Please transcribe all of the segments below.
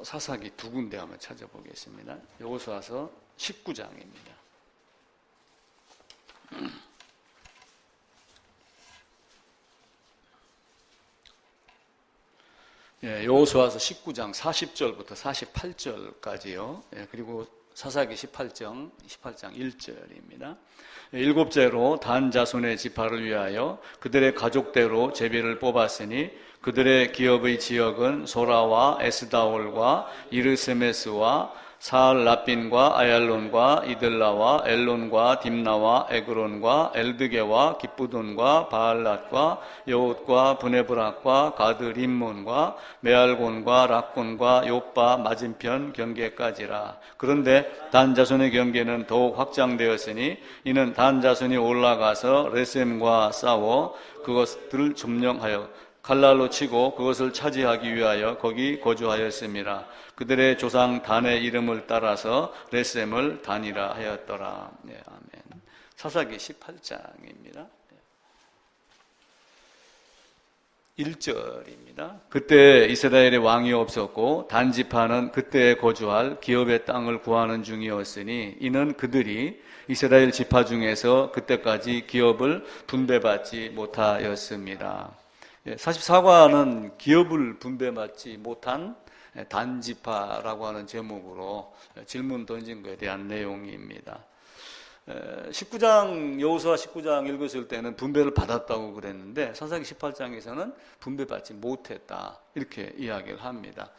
사사기 두 군데 한번 찾아보겠습니다. 여호수아서 19장입니다. 여호수아서 19장 40절부터 48절까지요. 그리고 사사기 18장 1절입니다. 일곱째로 단 자손의 지파를 위하여 그들의 가족대로 제비를 뽑았으니 그들의 기업의 지역은 소라와 에스다올과 이르세메스와 사알라빈과 아얄론과 이들라와 엘론과 딥나와 에그론과 엘드게와 기쁘돈과 바알랏과 여옷과 브네브락과 가드 림몬과 메알곤과 락곤과 요빠 맞은편 경계까지라. 그런데 단 자손의 경계는 더욱 확장되었으니 이는 단 자손이 올라가서 레셈과 싸워 그것들을 점령하여 칼날로 치고 그것을 차지하기 위하여 거기 거주하였음이라. 그들의 조상 단의 이름을 따라서 레셈을 단이라 하였더라. 네, 아멘. 사사기 18장입니다. 1절입니다. 그때 이스라엘의 왕이 없었고 단 지파는 그때 거주할 기업의 땅을 구하는 중이었으니 이는 그들이 이스라엘 지파 중에서 그때까지 기업을 분배받지 못하였습니다. 사실 사과는 기업을 분배받지 못한 단지파라고 하는 제목으로 질문 던진 것에 대한 내용입니다. 19장 여호수아 19장 읽었을 때는 분배를 받았다고 그랬는데 사사기 18장에서는 분배받지 못했다 이렇게 이야기를 합니다.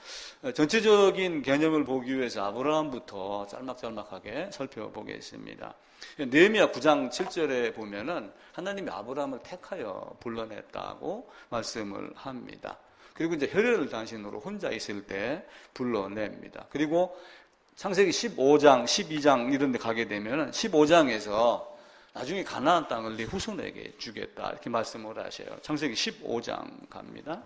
전체적인 개념을 보기 위해서 아브라함부터 짤막짤막하게 살펴보겠습니다. 느헤미야 9장 7절에 보면은 하나님이 아브라함을 택하여 불러냈다고 말씀을 합니다. 그리고 이제 혈혈을 단신으로 혼자 있을 때 불러냅니다. 그리고 창세기 15장, 12장 이런 데 가게 되면은 15장에서 나중에 가나안 땅을 네 후손에게 주겠다 이렇게 말씀을 하셔요. 창세기 15장 갑니다.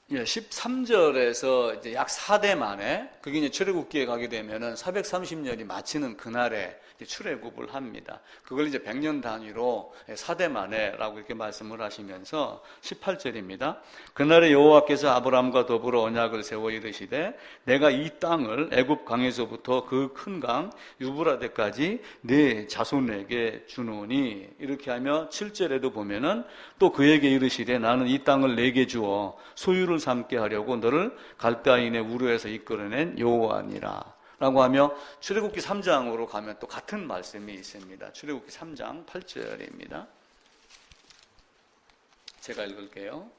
13절에서 이제 약 4대 만에, 그게 이제 출애굽기에 가게 되면은 430년이 마치는 그날에 출애굽을 합니다. 그걸 이제 100년 단위로 4대 만에라고 이렇게 말씀을 하시면서 18절입니다. 그날에 여호와께서 아브라함과 더불어 언약을 세워 이르시되 내가 이 땅을 애굽 강에서부터 그 큰 강 유브라데까지 네 자손에게 주노니, 이렇게 하며 7절에도 보면은 또 그에게 이르시되 나는 이 땅을 내게 주어 소유를 삼게 하려고 너를 갈대아인의 우르에서 이끌어낸 여호와니라 라고 하며 출애굽기 3장으로 가면 또 같은 말씀이 있습니다. 출애굽기 3장 8절입니다. 제가 읽을게요.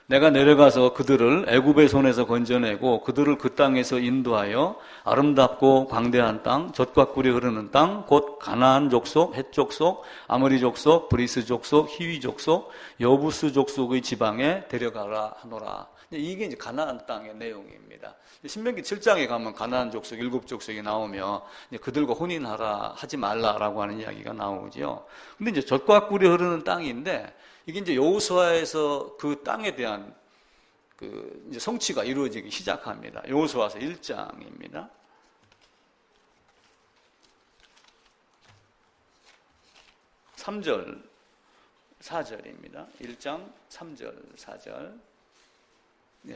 내가 내려가서 그들을 애굽의 손에서 건져내고 그들을 그 땅에서 인도하여 아름답고 광대한 땅, 젖과 꿀이 흐르는 땅, 곧 가나안 족속, 헷 족속, 아모리 족속, 브리스 족속, 히위 족속, 여부스 족속의 지방에 데려가라 하노라. 이게 이제 가나안 땅의 내용입니다. 신명기 7장에 가면 가나안 족속 7족속이 나오며 그들과 혼인하라 하지 말라라고 하는 이야기가 나오죠. 근데 이제 젖과 꿀이 흐르는 땅인데 이게 이제 여호수아에서 그 땅에 대한 그 이제 성취가 이루어지기 시작합니다. 여호수아서 1장입니다. (3절) 4절입니다. 1장 3절 4절.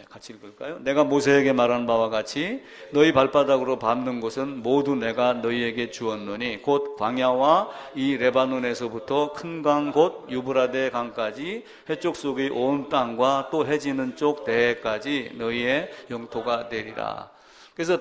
같이 읽을까요? 내가 모세에게 말한 바와 같이 너희 발바닥으로 밟는 곳은 모두 내가 너희에게 주었노니 곧 광야와 이 레바논에서부터 큰 강 곧 유브라데 강까지 해쪽 속의 온 땅과 또 해지는 쪽 대해까지 너희의 영토가 되리라. 그래서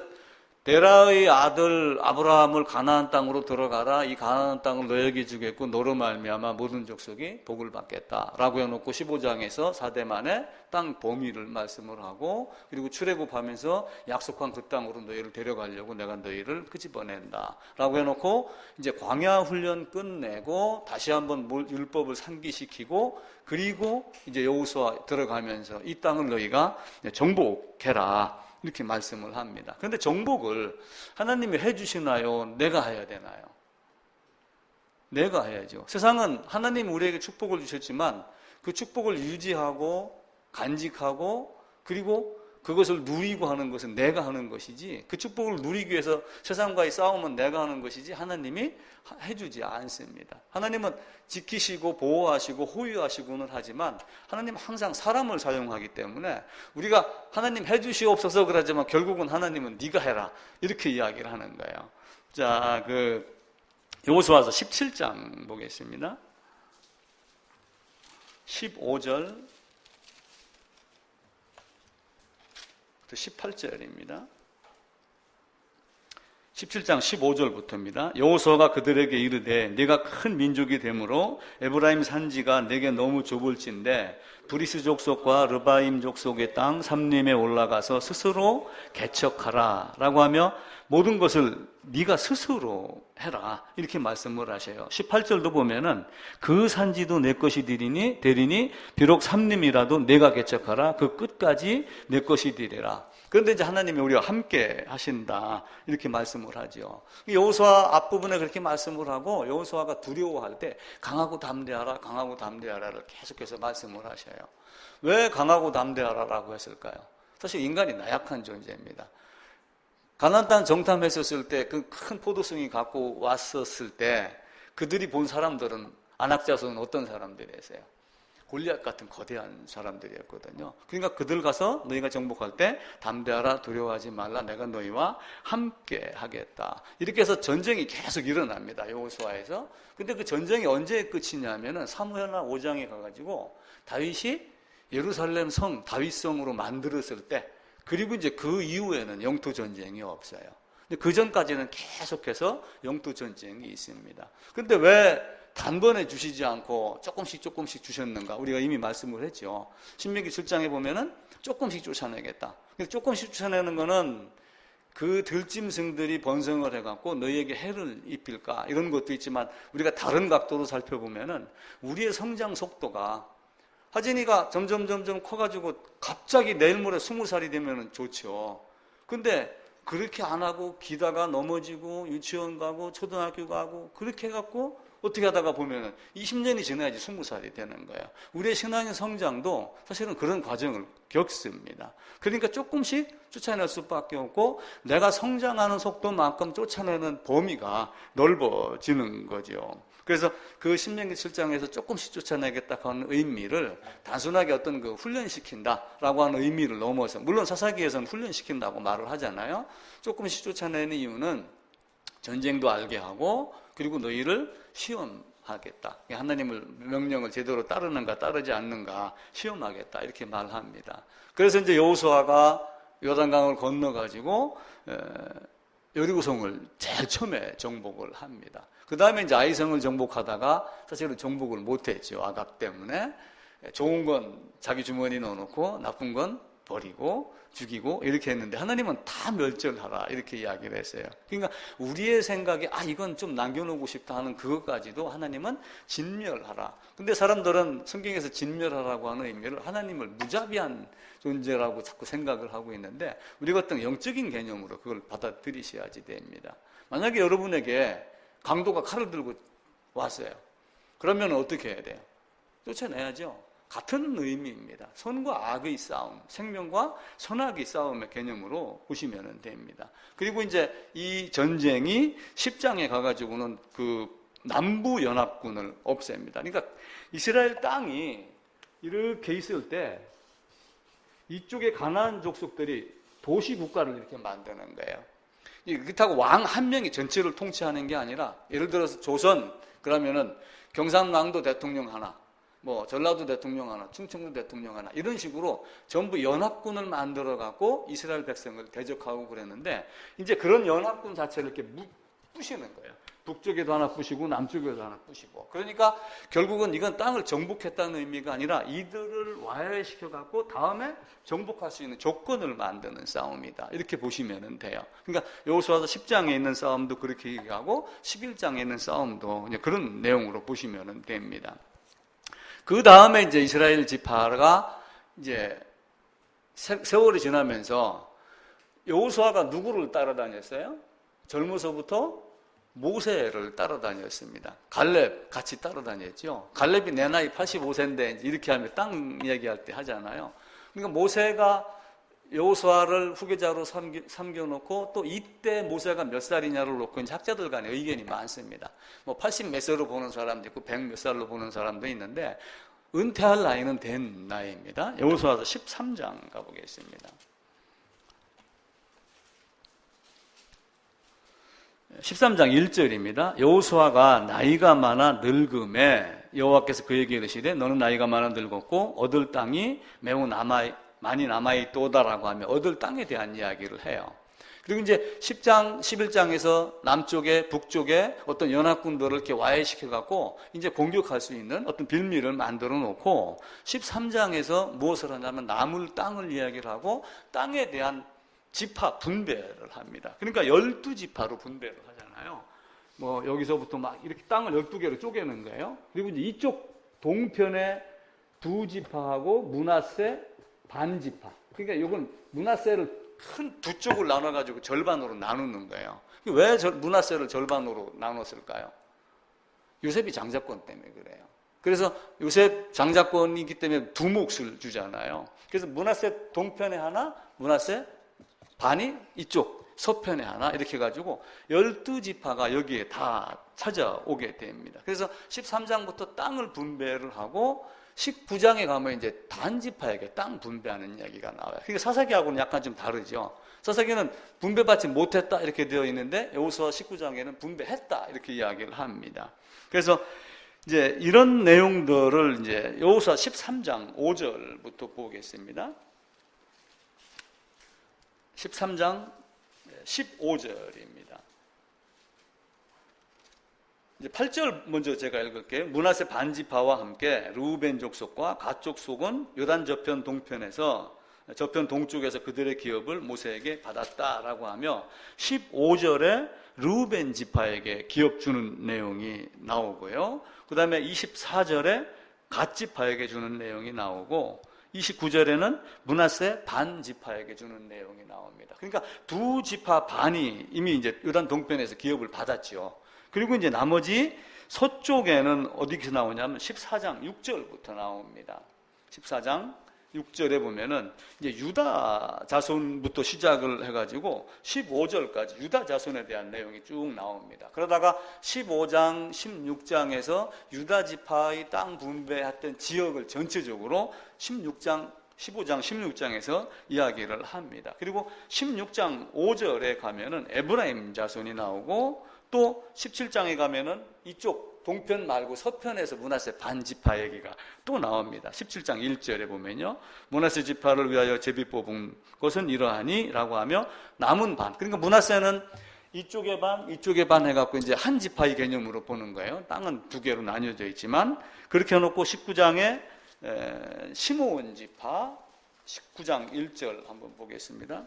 데라의 아들 아브라함을 가나안 땅으로 들어가라. 이 가나안 땅을 너에게 주겠고 너로 말미암아 모든 족속이 복을 받겠다라고 해놓고 15장에서 4대 만에 땅 범위를 말씀을 하고, 그리고 출애굽하면서 약속한 그 땅으로 너희를 데려가려고 내가 너희를 끄집어낸다라고 해놓고 이제 광야 훈련 끝내고 다시 한번 율법을 상기시키고, 그리고 이제 여호수아 들어가면서 이 땅을 너희가 정복해라 이렇게 말씀을 합니다. 그런데 정복을 하나님이 해주시나요? 내가 해야 되나요? 내가 해야죠. 세상은 하나님이 우리에게 축복을 주셨지만 그 축복을 유지하고 간직하고 그리고 그것을 누리고 하는 것은 내가 하는 것이지, 그 축복을 누리기 위해서 세상과의 싸움은 내가 하는 것이지 하나님이 해주지 않습니다. 하나님은 지키시고 보호하시고 호유하시고는 하지만 하나님은 항상 사람을 사용하기 때문에 우리가 하나님 해주시옵소서 그러지만 결국은 하나님은 네가 해라 이렇게 이야기를 하는 거예요. 자, 여호수아서 17장 보겠습니다. 15절 18절입니다. 17장 15절부터입니다. 여호수아가 그들에게 이르되 네가 큰 민족이 되므로 에브라임 산지가 네게 너무 좁을진데 브리스 족속과 르바임 족속의 땅 삼림에 올라가서 스스로 개척하라 라고 하며 모든 것을 네가 스스로 해라 이렇게 말씀을 하셔요. 18절도 보면은 그 산지도 내 것이 되리니 비록 삼림이라도 네가 개척하라 그 끝까지 내 것이 되리라. 그런데 이제 하나님이 우리와 함께 하신다 이렇게 말씀을 하죠. 여호수아 앞부분에 그렇게 말씀을 하고 여호수아가 두려워할 때 강하고 담대하라 강하고 담대하라를 계속해서 말씀을 하셔요. 왜 강하고 담대하라라고 했을까요? 사실 인간이 나약한 존재입니다. 가나안 땅 정탐했었을 때 그 큰 포도송이 갖고 왔었을 때 그들이 본 사람들은 안악자손은 어떤 사람들이었어요? 골리앗 같은 거대한 사람들이었거든요. 그러니까 그들 가서 너희가 정복할 때 담대하라 두려워하지 말라 내가 너희와 함께 하겠다. 이렇게 해서 전쟁이 계속 일어납니다. 여호수아에서. 근데 그 전쟁이 언제 끝이냐면은 사무엘하 5장에 가가지고 다윗이 예루살렘 성 다윗성으로 만들었을 때 그리고 이제 그 이후에는 영토 전쟁이 없어요. 근데 그 전까지는 계속해서 영토 전쟁이 있습니다. 근데 왜 단번에 주시지 않고 조금씩 주셨는가? 우리가 이미 말씀을 했죠. 신명기 7장에 보면은 조금씩 쫓아내겠다. 조금씩 쫓아내는 거는 그 들짐승들이 번성을 해갖고 너희에게 해를 입힐까? 이런 것도 있지만 우리가 다른 각도로 살펴보면은 우리의 성장 속도가 하진이가 점점 커가지고 갑자기 내일 모레 20살이 되면은 좋죠. 근데 그렇게 안 하고 기다가 넘어지고 유치원 가고 초등학교 가고 그렇게 해갖고 어떻게 하다가 보면은 20년이 지나야지 20살이 되는 거예요. 우리의 신앙의 성장도 사실은 그런 과정을 겪습니다. 그러니까 조금씩 쫓아낼 수밖에 없고 내가 성장하는 속도만큼 쫓아내는 범위가 넓어지는 거죠. 그래서 그 신명기 7장에서 조금씩 쫓아내겠다고 하는 의미를 단순하게 어떤 그 훈련시킨다라고 하는 의미를 넘어서 물론 사사기에서는 훈련시킨다고 말을 하잖아요. 조금씩 쫓아내는 이유는 전쟁도 알게 하고 그리고 너희를 시험하겠다. 하나님을 명령을 제대로 따르는가 따르지 않는가 시험하겠다 이렇게 말합니다. 그래서 이제 여호수아가 요단강을 건너가지고 여리고성을 제일 처음에 정복을 합니다. 그 다음에 이제 아이성을 정복하다가 사실은 정복을 못했죠. 아각 때문에. 좋은 건 자기 주머니에 넣어놓고 나쁜 건 버리고 죽이고 이렇게 했는데 하나님은 다 멸절하라 이렇게 이야기를 했어요. 그러니까 우리의 생각에 이건 좀 남겨놓고 싶다 하는 그것까지도 하나님은 진멸하라. 근데 사람들은 성경에서 진멸하라고 하는 의미를 하나님을 무자비한 존재라고 자꾸 생각을 하고 있는데 우리가 어떤 영적인 개념으로 그걸 받아들이셔야지 됩니다. 만약에 여러분에게 강도가 칼을 들고 왔어요. 그러면 어떻게 해야 돼요? 쫓아내야죠. 같은 의미입니다. 선과 악의 싸움, 생명과 선악의 싸움의 개념으로 보시면 됩니다. 그리고 이제 이 전쟁이 10장에 가가지고는 그 남부 연합군을 없앱니다. 그러니까 이스라엘 땅이 이렇게 있을 때 이쪽에 가나안 족속들이 도시 국가를 이렇게 만드는 거예요. 그렇다고 왕 한 명이 전체를 통치하는 게 아니라 예를 들어서 조선 그러면은 경상남도 대통령 하나 뭐 전라도 대통령 하나, 충청도 대통령 하나 이런 식으로 전부 연합군을 만들어 갖고 이스라엘 백성을 대적하고 그랬는데 이제 그런 연합군 자체를 이렇게 부시는 거예요. 북쪽에도 하나 부시고 남쪽에도 하나 부시고. 그러니까 결국은 이건 땅을 정복했다는 의미가 아니라 이들을 와해시켜 갖고 다음에 정복할 수 있는 조건을 만드는 싸움이다. 이렇게 보시면 돼요. 그러니까 여호수아서 10장에 있는 싸움도 그렇게 얘기하고 11장에 있는 싸움도 그런 내용으로 보시면 됩니다. 그 다음에 이제 이스라엘 지파가 이제 세월이 지나면서 여호수아가 누구를 따라다녔어요? 젊어서부터 모세를 따라다녔습니다. 갈렙 같이 따라다녔죠. 갈렙이 내 나이 85세인데 이렇게 하면 땅 얘기할 때 하잖아요. 그러니까 모세가 여호수아를 후계자로 삼겨놓고 또 이때 모세가 몇 살이냐를 놓고 이제 학자들 간에 의견이 많습니다. 뭐 80 몇 살로 보는 사람도 있고 100 몇 살로 보는 사람도 있는데 은퇴할 나이는 된 나이입니다. 여호수아서 13장 가보겠습니다. 13장 1절입니다. 여호수아가 나이가 많아 늙음에 여호와께서 그에게 이르시되 너는 나이가 많아 늙었고 얻을 땅이 매우 많이 남아있도다라고 하며 얻을 땅에 대한 이야기를 해요. 그리고 이제 10장, 11장에서 남쪽에 북쪽에 어떤 연합군들을 이렇게 와해시켜갖고 이제 공격할 수 있는 어떤 빌미를 만들어 놓고 13장에서 무엇을 하냐면 남을 땅을 이야기를 하고 땅에 대한 지파 분배를 합니다. 그러니까 12지파로 분배를 하잖아요. 뭐 여기서부터 막 이렇게 땅을 12개로 쪼개는 거예요. 그리고 이제 이쪽 동편에 2지파하고 므낫세 반지파. 그러니까 이건 므낫세를 큰 두 쪽을 나눠가지고 절반으로 나누는 거예요. 왜 므낫세를 절반으로 나눴을까요? 요셉이 장자권 때문에 그래요. 그래서 요셉 장자권이기 때문에 두 몫을 주잖아요. 그래서 므낫세 동편에 하나, 므낫세 반이 이쪽 서편에 하나 이렇게 해가지고 12지파가 여기에 다 찾아오게 됩니다. 그래서 13장부터 땅을 분배를 하고 19장에 가면 이제 단지파에게 땅 분배하는 이야기가 나와요. 그러니까 사사기하고는 약간 좀 다르죠. 사사기는 분배받지 못했다 이렇게 되어 있는데 여호수아 19장에는 분배했다 이렇게 이야기를 합니다. 그래서 이제 이런 내용들을 이제 여호수아 13장 5절부터 보겠습니다. 13장 15절입니다. 이제 8절 먼저 제가 읽을게요. 므낫세 반지파와 함께 르우벤 족속과 갓 족속은 요단 저편 동편에서 저편 동쪽에서 그들의 기업을 모세에게 받았다라고 하며 15절에 르우벤 지파에게 기업 주는 내용이 나오고요. 그 다음에 24절에 갓 지파에게 주는 내용이 나오고 29절에는 므낫세 반 지파에게 주는 내용이 나옵니다. 그러니까 2지파 반이 이미 이제 요단 동편에서 기업을 받았죠. 그리고 이제 나머지 서쪽에는 어디서 나오냐면 14장 6절부터 나옵니다. 14장 6절에 보면은 이제 유다 자손부터 시작을 해가지고 15절까지 유다 자손에 대한 내용이 쭉 나옵니다. 그러다가 15장, 16장에서 유다 지파의 땅 분배했던 지역을 전체적으로 15장, 16장에서 이야기를 합니다. 그리고 16장 5절에 가면은 에브라임 자손이 나오고 또 17장에 가면은 이쪽 동편 말고 서편에서 므낫세 반지파 얘기가 또 나옵니다. 17장 1절에 보면요. 므낫세 지파를 위하여 제비 뽑은 것은 이러하니 라고 하며 남은 반. 그러니까 므낫세는 이쪽에 반 해갖고 이제 한 지파의 개념으로 보는 거예요. 땅은 두 개로 나뉘어져 있지만 그렇게 해놓고 19장에 시므온 지파 19장 1절 한번 보겠습니다.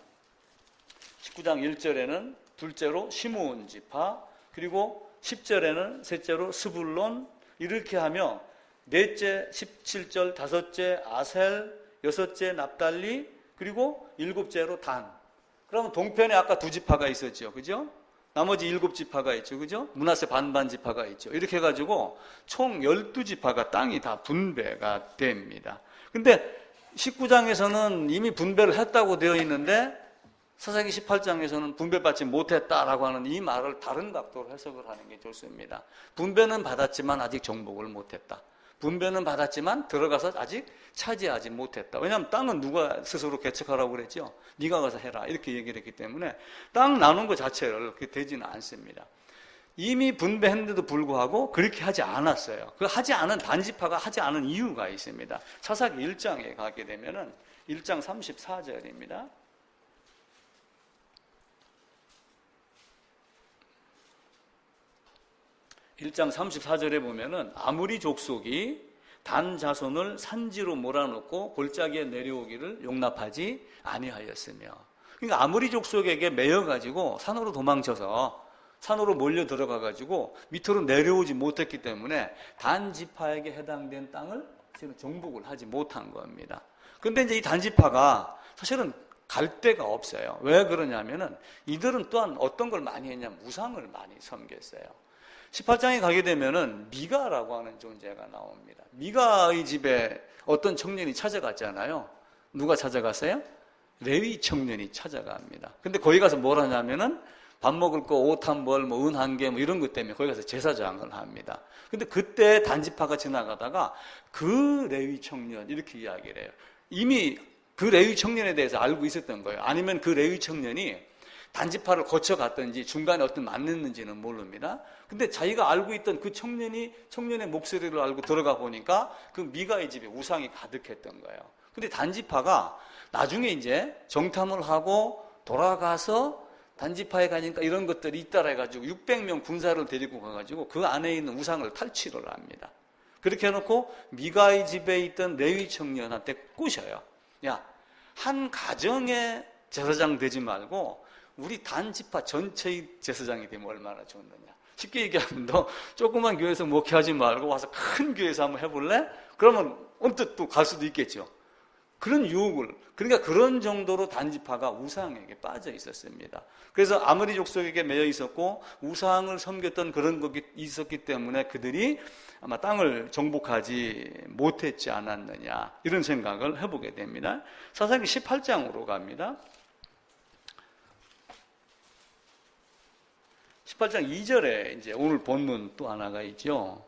19장 1절에는 둘째로 시므온 지파 그리고 10절에는 셋째로 스불론 이렇게 하며 넷째 17절 다섯째 아셀 여섯째 납달리 그리고 일곱째로 단. 그러면 동편에 아까 2지파가 있었죠. 그죠? 나머지 7지파가 있죠. 그죠? 므낫세 반반 지파가 있죠. 이렇게 해가지고 총 12지파가 땅이 다 분배가 됩니다. 근데 19장에서는 이미 분배를 했다고 되어 있는데 사사기 18장에서는 분배받지 못했다라고 하는 이 말을 다른 각도로 해석을 하는 게 좋습니다. 분배는 받았지만 아직 정복을 못했다. 분배는 받았지만 들어가서 아직 차지하지 못했다. 왜냐하면 땅은 누가 스스로 개척하라고 그랬죠? 네가 가서 해라 이렇게 얘기를 했기 때문에 땅 나눈 것 자체를 그렇게 되지는 않습니다. 이미 분배했는데도 불구하고 그렇게 하지 않았어요. 그 하지 않은 단지파가 하지 않은 이유가 있습니다. 사사기 1장에 가게 되면은 1장 34절입니다. 1장 34절에 보면은 아무리 족속이 단 자손을 산지로 몰아넣고 골짜기에 내려오기를 용납하지 아니하였으며 그러니까 아무리 족속에게 매여가지고 산으로 도망쳐서 산으로 몰려 들어가가지고 밑으로 내려오지 못했기 때문에 단지파에게 해당된 땅을 지금 정복을 하지 못한 겁니다. 그런데 이제 이 단지파가 사실은 갈 데가 없어요. 왜 그러냐면은 이들은 또한 어떤 걸 많이 했냐면 우상을 많이 섬겼어요. 18장에 가게 되면은 미가라고 하는 존재가 나옵니다. 미가의 집에 어떤 청년이 찾아갔잖아요. 누가 찾아갔어요? 레위 청년이 찾아갑니다. 근데 거기 가서 뭘 하냐면은 밥 먹을 거, 옷 한 벌, 뭐 은 한 개, 뭐 이런 것 때문에 거기 가서 제사장을 합니다. 근데 그때 단지파가 지나가다가 그 레위 청년, 이렇게 이야기를 해요. 이미 그 레위 청년에 대해서 알고 있었던 거예요. 아니면 그 레위 청년이 단지파를 거쳐갔든지 중간에 어떤 만났는지는 모릅니다. 근데 자기가 알고 있던 그 청년의 목소리를 알고 들어가 보니까 그 미가의 집에 우상이 가득했던 거예요. 근데 단지파가 나중에 이제 정탐을 하고 돌아가서 단지파에 가니까 이런 것들이 있다라 해가지고 600명 군사를 데리고 가가지고 그 안에 있는 우상을 탈취를 합니다. 그렇게 해놓고 미가의 집에 있던 레위 청년한테 꼬셔요. 야, 한 가정의 제사장 되지 말고 우리 단지파 전체의 제사장이 되면 얼마나 좋느냐. 쉽게 얘기하면 너 조그만 교회에서 목회하지 말고 와서 큰 교회에서 한번 해볼래? 그러면 언뜻 또 갈 수도 있겠죠. 그런 유혹을, 그러니까 그런 정도로 단지파가 우상에게 빠져 있었습니다. 그래서 아모리 족속에게 매여 있었고 우상을 섬겼던 그런 것이 있었기 때문에 그들이 아마 땅을 정복하지 못했지 않았느냐, 이런 생각을 해보게 됩니다. 사사기 18장으로 갑니다. 18장 2절에 이제 오늘 본문 또 하나가 있죠.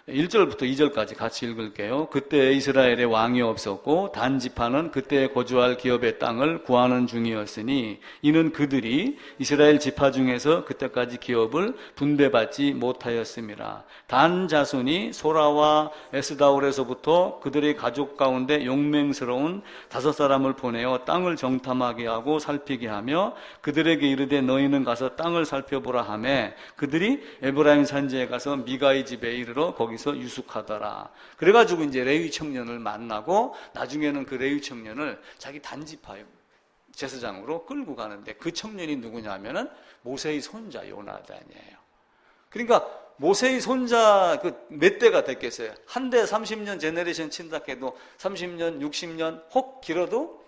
1절부터 2절까지 같이 읽을게요. 그때 이스라엘에 왕이 없었고 단지파는 그때 거주할 기업의 땅을 구하는 중이었으니 이는 그들이 이스라엘 지파 중에서 그때까지 기업을 분배받지 못하였음이라. 단 자손이 소라와 에스다올에서부터 그들의 가족 가운데 용맹스러운 5사람을 보내어 땅을 정탐하게 하고 살피게 하며 그들에게 이르되 너희는 가서 땅을 살펴보라 하매 그들이 에브라임 산지에 가서 미가의 집에 이르러 거기서 유숙하더라. 그래가지고 이제 레위 청년을 만나고 나중에는 그 레위 청년을 자기 단지파 제사장으로 끌고 가는데 그 청년이 누구냐면은 모세의 손자 요나단이에요. 그러니까 모세의 손자 몇 대가 됐겠어요? 한 대 30년 제너레이션 친다 해도 30년, 60년, 혹 길어도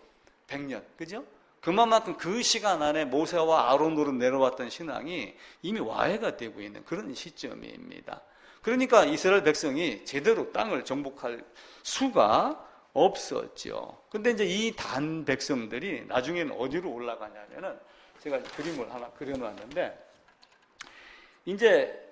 100년. 그죠? 그만큼 그 시간 안에 모세와 아론으로 내려왔던 신앙이 이미 와해가 되고 있는 그런 시점입니다. 그러니까 이스라엘 백성이 제대로 땅을 정복할 수가 없었죠. 근데 이제 이 단 백성들이 나중에는 어디로 올라가냐면은 제가 그림을 하나 그려놨는데 이제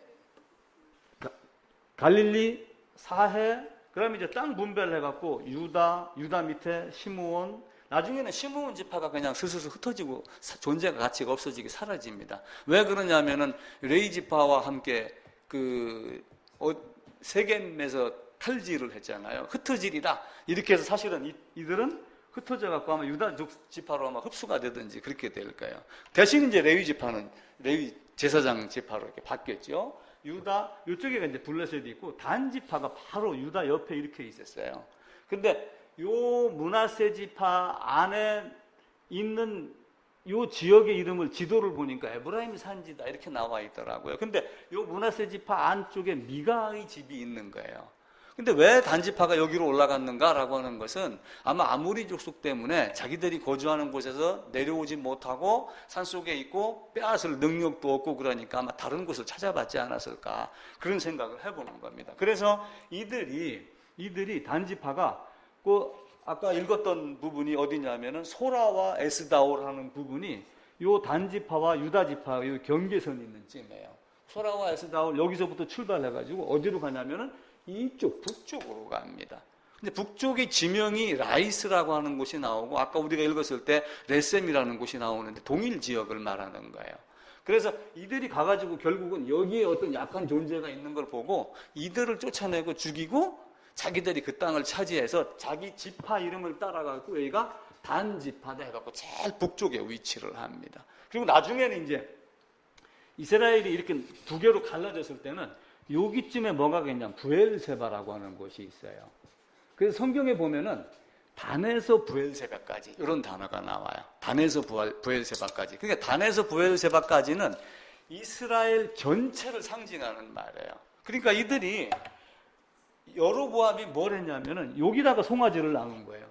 갈릴리, 사해, 그다음에 이제 땅 분배를 해갖고 유다 밑에 시므온, 나중에는 시므온 지파가 그냥 스스로 흩어지고 존재가 가치가 없어지게 사라집니다. 왜 그러냐면은 레위 지파와 함께 세겜에서 탈지를 했잖아요. 흩어지리라. 이렇게 해서 사실은 이들은 흩어져 갖고 아마 유다 지파로 아마 흡수가 되든지 그렇게 될 거예요. 대신 이제 레위 지파는 레위 제사장 지파로 이렇게 바뀌었죠. 유다 이쪽에 이제 블레셋이 있고 단 지파가 바로 유다 옆에 이렇게 있었어요. 근데 요 므낫세 지파 안에 있는 요 지역의 이름을 지도를 보니까 에브라임 산지다 이렇게 나와 있더라고요. 근데 요 므낫세 지파 안쪽에 미가의 집이 있는 거예요. 근데 왜 단지파가 여기로 올라갔는가라고 하는 것은 아마 아모리 족속 때문에 자기들이 거주하는 곳에서 내려오지 못하고 산속에 있고 빼앗을 능력도 없고 그러니까 아마 다른 곳을 찾아봤지 않았을까 그런 생각을 해보는 겁니다. 그래서 이들이 단지파가 아까 읽었던 부분이 어디냐면은 소라와 에스다올 하는 부분이 요 단지파와 유다지파 요 경계선이 있는 쯤이에요. 소라와 에스다올 여기서부터 출발해가지고 어디로 가냐면은 이쪽 북쪽으로 갑니다. 근데 북쪽의 지명이 라이스라고 하는 곳이 나오고 아까 우리가 읽었을 때 레셈이라는 곳이 나오는데 동일 지역을 말하는 거예요. 그래서 이들이 가가지고 결국은 여기에 어떤 약한 존재가 있는 걸 보고 이들을 쫓아내고 죽이고 자기들이 그 땅을 차지해서 자기 지파 이름을 따라가고 여기가 단지파다 해갖고 제일 북쪽에 위치를 합니다. 그리고 나중에는 이제 이스라엘이 이렇게 두 개로 갈라졌을 때는 여기쯤에 뭐가 있냐면 부엘세바라고 하는 곳이 있어요. 그래서 성경에 보면은 단에서 부엘세바까지 이런 단어가 나와요. 단에서 부엘세바까지. 그러니까 단에서 부엘세바까지는 이스라엘 전체를 상징하는 말이에요. 그러니까 이들이 여로보암이 뭘 했냐면은 여기다가 송아지를 낳은 거예요.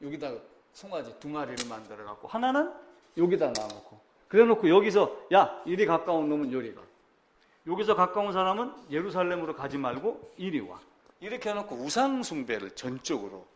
여기다가 송아지 2마리를 만들어 갖고 하나는 여기다 놔놓고 그래놓고 여기서 야 이리 가까운 놈은 요리 가. 여기서 가까운 사람은 예루살렘으로 가지 말고 이리 와. 이렇게 해놓고 우상 숭배를 전적으로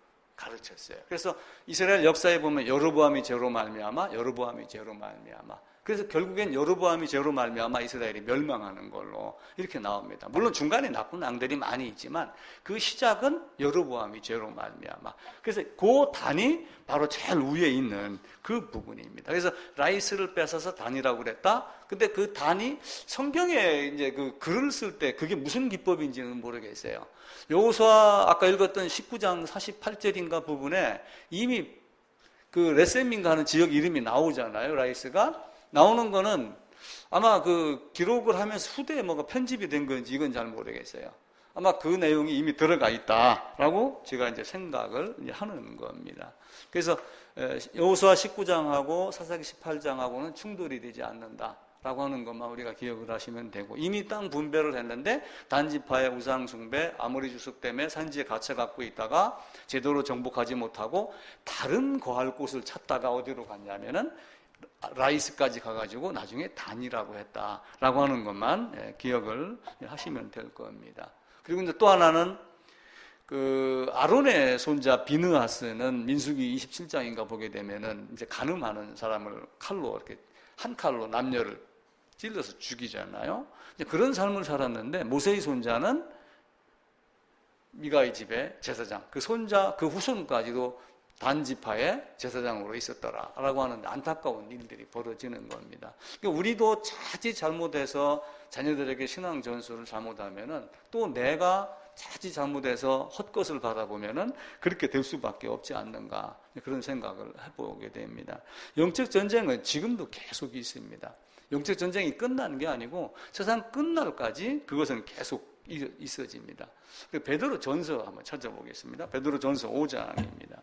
가르쳤어요. 그래서 이스라엘 역사에 보면 여로보암이 죄로 말미암아, 여로보암이 죄로 말미암아. 그래서 결국엔 여로보암이 죄로 말미암아 이스라엘이 멸망하는 걸로 이렇게 나옵니다. 물론 중간에 나쁜 앙들이 많이 있지만 그 시작은 여로보암이 죄로 말미암아. 그래서 그 단이 바로 제일 위에 있는 그 부분입니다. 그래서 라이스를 뺏어서 단이라고 그랬다. 근데 그 단이 성경에 이제 그 글을 쓸 때 그게 무슨 기법인지는 모르겠어요. 여호수아 아까 읽었던 19장 48절인가 부분에 이미 그 레셈인가 하는 지역 이름이 나오잖아요. 라이스가 나오는 거는 아마 그 기록을 하면서 후대에 뭐가 편집이 된 건지 이건 잘 모르겠어요. 아마 그 내용이 이미 들어가 있다라고 제가 이제 생각을 이제 하는 겁니다. 그래서 여호수아 19장하고 사사기 18장하고는 충돌이 되지 않는다라고 하는 것만 우리가 기억을 하시면 되고, 이미 땅 분배를 했는데 단지파의 우상 숭배, 아모리 주석 때문에 산지에 갇혀 갖고 있다가 제대로 정복하지 못하고 다른 거할 곳을 찾다가 어디로 갔냐면은 라이스까지 가가지고 나중에 단이라고 했다라고 하는 것만 기억을 하시면 될 겁니다. 그리고 이제 또 하나는 그 아론의 손자 비느하스는 민수기 27장인가 보게 되면은 이제 간음하는 사람을 칼로 이렇게 한 칼로 남녀를 찔러서 죽이잖아요. 이제 그런 삶을 살았는데 모세의 손자는 미가의 집에 제사장, 그 손자 그 후손까지도 단지파의 제사장으로 있었더라라고 하는 안타까운 일들이 벌어지는 겁니다. 그러니까 우리도 자칫 잘못해서 자녀들에게 신앙 전수를 잘못하면은 또 내가 자칫 잘못해서 헛것을 바라보면은 그렇게 될 수밖에 없지 않는가, 그런 생각을 해보게 됩니다. 영적 전쟁은 지금도 계속 있습니다. 영적 전쟁이 끝나는 게 아니고 세상 끝날까지 그것은 계속 있어집니다. 베드로 전서 한번 찾아보겠습니다. 베드로 전서 5장입니다.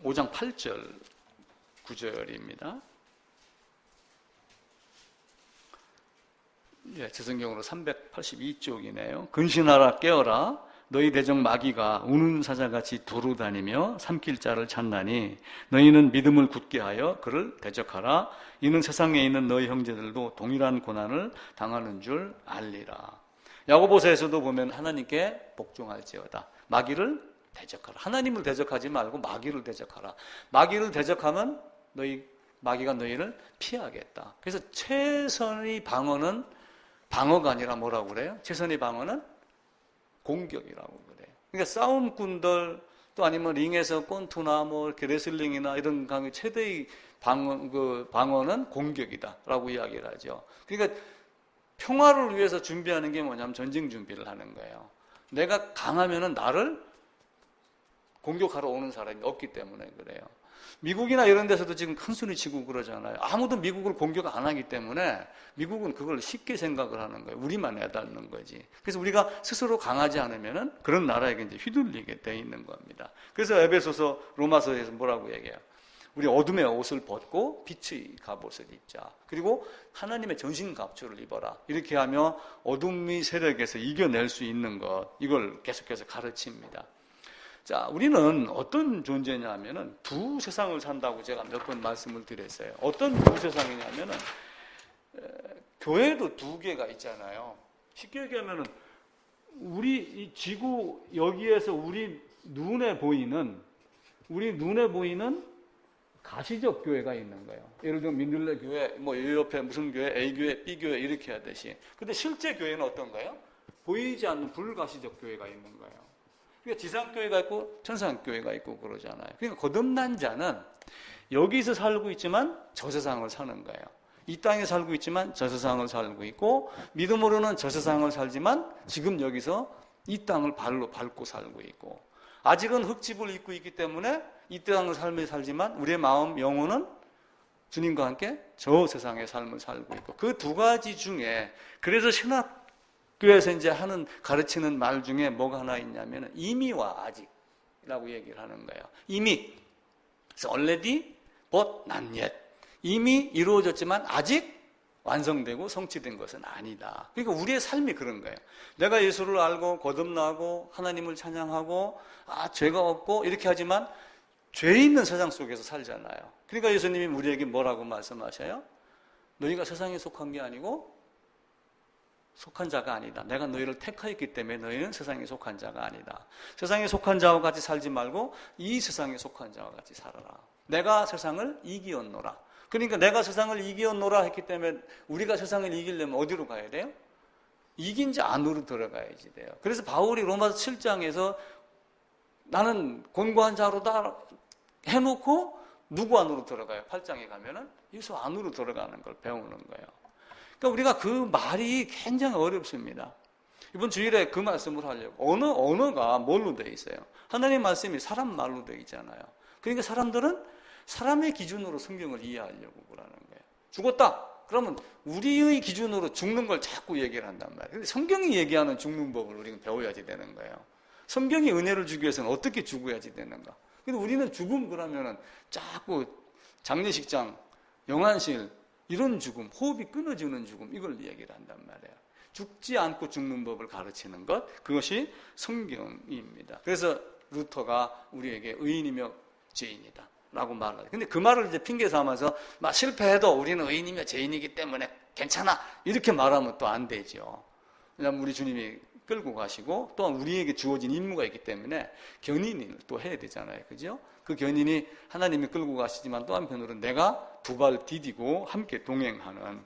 5장 8절 9절입니다. 예, 제 성경으로 382쪽이네요. 근신하라 깨어라 너희 대적 마귀가 우는 사자같이 두루 다니며 삼킬 자를 찾나니 너희는 믿음을 굳게 하여 그를 대적하라. 이는 세상에 있는 너희 형제들도 동일한 고난을 당하는 줄 알리라. 야고보서에서도 보면 하나님께 복종할지어다. 마귀를 대적하라. 하나님을 대적하지 말고 마귀를 대적하라. 마귀를 대적하면 마귀가 너희를 피하겠다. 그래서 최선의 방어는 방어가 아니라 뭐라고 그래요? 최선의 방어는 공격이라고 그래요. 그러니까 싸움꾼들 또 아니면 링에서 권투나 뭐 이렇게 레슬링이나 이런 강의 최대의 방어는 공격이다라고 이야기를 하죠. 그러니까 평화를 위해서 준비하는 게 뭐냐면 전쟁 준비를 하는 거예요. 내가 강하면은 나를 공격하러 오는 사람이 없기 때문에 그래요. 미국이나 이런 데서도 지금 큰 소리 치고 그러잖아요. 아무도 미국을 공격 안 하기 때문에 미국은 그걸 쉽게 생각을 하는 거예요. 우리만 해달는 거지. 그래서 우리가 스스로 강하지 않으면은 그런 나라에게 이제 휘둘리게 돼 있는 겁니다. 그래서 에베소서 로마서에서 뭐라고 얘기해요? 우리 어둠의 옷을 벗고 빛의 갑옷을 입자. 그리고 하나님의 전신갑주를 입어라. 이렇게 하며 어둠의 세력에서 이겨낼 수 있는 것, 이걸 계속해서 가르칩니다. 자, 우리는 어떤 존재냐면은 두 세상을 산다고 제가 몇 번 말씀을 드렸어요. 어떤 두 세상이냐면은 교회도 두 개가 있잖아요. 쉽게 얘기하면은 우리 이 지구 여기에서 우리 눈에 보이는 가시적 교회가 있는 거예요. 예를 들면 민들레 교회, 뭐 옆에 무슨 교회, A 교회, B 교회 이렇게 하듯이. 근데 실제 교회는 어떤 거예요? 보이지 않는 불가시적 교회가 있는 거예요. 그러니까 지상교회가 있고 천상교회가 있고 그러잖아요. 그러니까 거듭난 자는 여기서 살고 있지만 저 세상을 사는 거예요. 이 땅에 살고 있지만 저 세상을 살고 있고, 믿음으로는 저 세상을 살지만 지금 여기서 이 땅을 발로 밟고 살고 있고, 아직은 흙집을 입고 있기 때문에 이 땅을 삶을 살지만 우리의 마음, 영혼은 주님과 함께 저 세상의 삶을 살고 있고, 그 두 가지 중에, 그래서 신학교에서 이제 가르치는 말 중에 뭐가 하나 있냐면 이미와 아직이라고 얘기를 하는 거예요. 이미, 그래서 already but not yet. 이미 이루어졌지만 아직 완성되고 성취된 것은 아니다. 그러니까 우리의 삶이 그런 거예요. 내가 예수를 알고 거듭나고 하나님을 찬양하고 죄가 없고 이렇게 하지만 죄 있는 세상 속에서 살잖아요. 그러니까 예수님이 우리에게 뭐라고 말씀하셔요? 너희가 세상에 속한 게 아니고 속한 자가 아니다. 내가 너희를 택하였기 때문에 너희는 세상에 속한 자가 아니다. 세상에 속한 자와 같이 살지 말고 이 세상에 속한 자와 같이 살아라. 내가 세상을 이기었노라. 그러니까 내가 세상을 이기었노라 했기 때문에 우리가 세상을 이기려면 어디로 가야 돼요? 이긴 자 안으로 들어가야지 돼요. 그래서 바울이 로마서 7장에서 나는 곤고한 자로다 해놓고 누구 안으로 들어가요? 8장에 가면은 예수 안으로 들어가는 걸 배우는 거예요. 그러니까 우리가 그 말이 굉장히 어렵습니다. 이번 주일에 그 말씀을 하려고. 언어가 뭘로 되어 있어요? 하나님 말씀이 사람 말로 되어 있잖아요. 그러니까 사람들은 사람의 기준으로 성경을 이해하려고 그러는 거예요. 죽었다. 그러면 우리의 기준으로 죽는 걸 자꾸 얘기를 한단 말이에요. 근데 성경이 얘기하는 죽는 법을 우리가 배워야지 되는 거예요. 성경이 은혜를 주기 위해서는 어떻게 죽어야지 되는가. 근데 우리는 죽음 그러면은 자꾸 장례식장, 영안실 이런 죽음, 호흡이 끊어지는 죽음 이걸 얘기를 한단 말이에요. 죽지 않고 죽는 법을 가르치는 것, 그것이 성경입니다. 그래서 루터가 우리에게 의인이며 죄인이다 라고 말을 해요. 근데 그 말을 이제 핑계 삼아서 막 실패해도 우리는 의인이며 죄인이기 때문에 괜찮아 이렇게 말하면 또 안 되죠. 왜냐하면 우리 주님이 끌고 가시고 또한 우리에게 주어진 임무가 있기 때문에 견인을 또 해야 되잖아요. 그죠? 그 견인이 하나님이 끌고 가시지만 또 한편으로는 내가 두 발 디디고 함께 동행하는.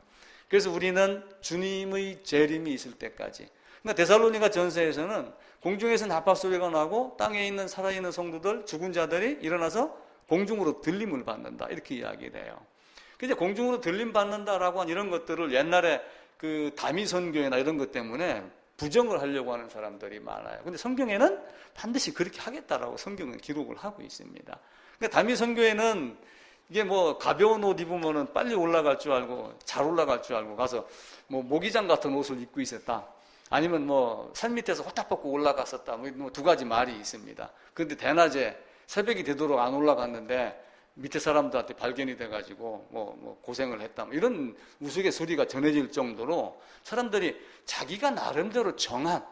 그래서 우리는 주님의 재림이 있을 때까지. 그러니까 데살로니가 전서에서는 공중에서 나팔 소리가 나고 땅에 있는 살아있는 성도들, 죽은 자들이 일어나서 공중으로 들림을 받는다. 이렇게 이야기를 해요. 근데 공중으로 들림 받는다라고 한 이런 것들을 옛날에 그 다미선교회나 이런 것 때문에 부정을 하려고 하는 사람들이 많아요. 근데 성경에는 반드시 그렇게 하겠다라고 성경은 기록을 하고 있습니다. 그러니까 다미선교회는 이게 뭐 가벼운 옷 입으면은 빨리 올라갈 줄 알고 잘 올라갈 줄 알고 가서 뭐 모기장 같은 옷을 입고 있었다. 아니면 뭐 산 밑에서 호딱 벗고 올라갔었다. 뭐 두 가지 말이 있습니다. 그런데 대낮에 새벽이 되도록 안 올라갔는데 밑에 사람들한테 발견이 돼가지고 뭐 고생을 했다. 이런 우스갯소리가 전해질 정도로 사람들이 자기가 나름대로 정한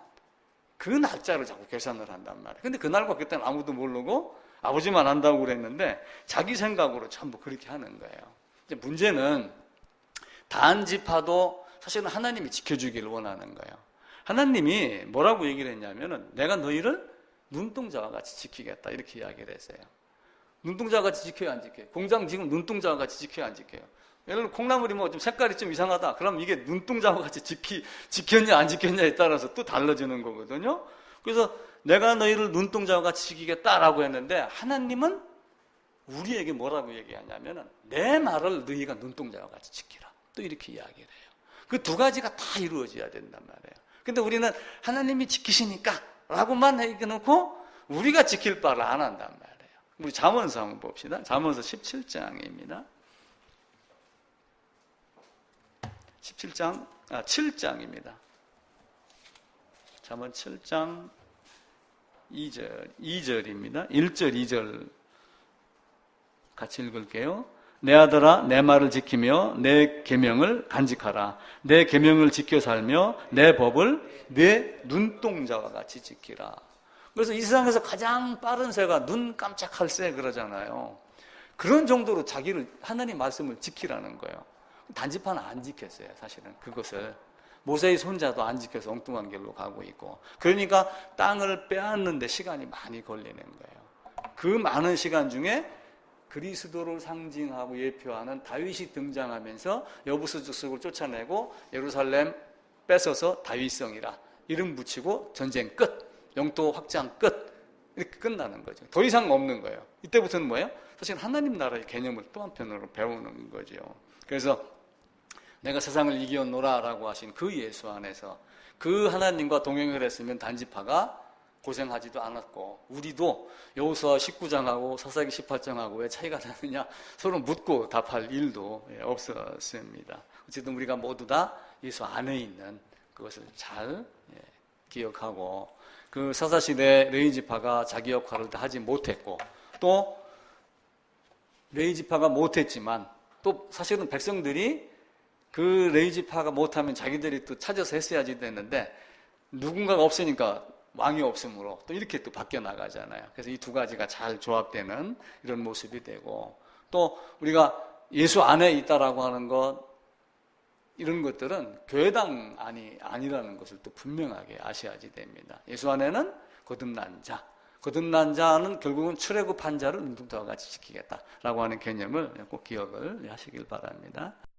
그 날짜를 자꾸 계산을 한단 말이에요. 근데 그날과 그때는 아무도 모르고 아버지만 안다고 그랬는데 자기 생각으로 전부 그렇게 하는 거예요. 이제 문제는 단지파도 사실은 하나님이 지켜주기를 원하는 거예요. 하나님이 뭐라고 얘기를 했냐면은 내가 너희를 눈동자와 같이 지키겠다 이렇게 이야기를 했어요. 눈동자와 같이 지켜야 안 지켜요? 공장 지금 눈동자와 같이 지켜야 안 지켜요? 예를 들어 콩나물이 뭐 좀 색깔이 좀 이상하다. 그럼 이게 눈동자와 같이 지켰냐 안 지켰냐에 따라서 또 달라지는 거거든요. 그래서 내가 너희를 눈동자와 같이 지키겠다라고 했는데 하나님은 우리에게 뭐라고 얘기하냐면은 내 말을 너희가 눈동자와 같이 지키라. 또 이렇게 이야기를 해요. 그 두 가지가 다 이루어져야 된단 말이에요. 근데 우리는 하나님이 지키시니까 라고만 해놓고 우리가 지킬 바를 안 한단 말이에요. 우리 잠언서 한번 봅시다. 잠언서 17장입니다. 7장입니다. 잠언 7장 2절입니다. 1절, 2절 같이 읽을게요. 내 아들아 내 말을 지키며 내 계명을 간직하라. 내 계명을 지켜 살며 내 법을 내 눈동자와 같이 지키라. 그래서 이 세상에서 가장 빠른 새가 눈 깜짝할 새 그러잖아요. 그런 정도로 자기를 하나님 말씀을 지키라는 거예요. 단지파는 안 지켰어요. 사실은 그것을 모세의 손자도 안 지켜서 엉뚱한 길로 가고 있고, 그러니까 땅을 빼앗는데 시간이 많이 걸리는 거예요. 그 많은 시간 중에 그리스도를 상징하고 예표하는 다윗이 등장하면서 여부수족속을 쫓아내고 예루살렘 뺏어서 다윗성이라 이름 붙이고 전쟁 끝, 영토 확장 끝, 이렇게 끝나는 거죠. 더 이상 없는 거예요. 이때부터는 뭐예요? 사실 하나님 나라의 개념을 또 한편으로 배우는 거죠. 그래서 내가 세상을 이기었노라 라고 하신 그 예수 안에서 그 하나님과 동행을 했으면 단지파가 고생하지도 않았고, 우리도 여호수아 19장하고 사사기 18장하고 왜 차이가 나느냐 서로 묻고 답할 일도 없었습니다. 어쨌든 우리가 모두 다 예수 안에 있는 그것을 잘 기억하고, 그 사사시대 레위지파가 자기 역할을 다 하지 못했고, 또 레위지파가 못했지만 또 사실은 백성들이 그 레위지파가 못하면 자기들이 또 찾아서 했어야지 됐는데 누군가가 없으니까 왕이 없으므로 또 이렇게 또 바뀌어 나가잖아요. 그래서 이 두 가지가 잘 조합되는 이런 모습이 되고, 또 우리가 예수 안에 있다라고 하는 것, 이런 것들은 교회당 아니라는 것을 또 분명하게 아셔야지 됩니다. 예수 안에는 거듭난 자. 거듭난 자는 결국은 출애굽한 자를 눈동자와 같이 지키겠다라고 하는 개념을 꼭 기억을 하시길 바랍니다.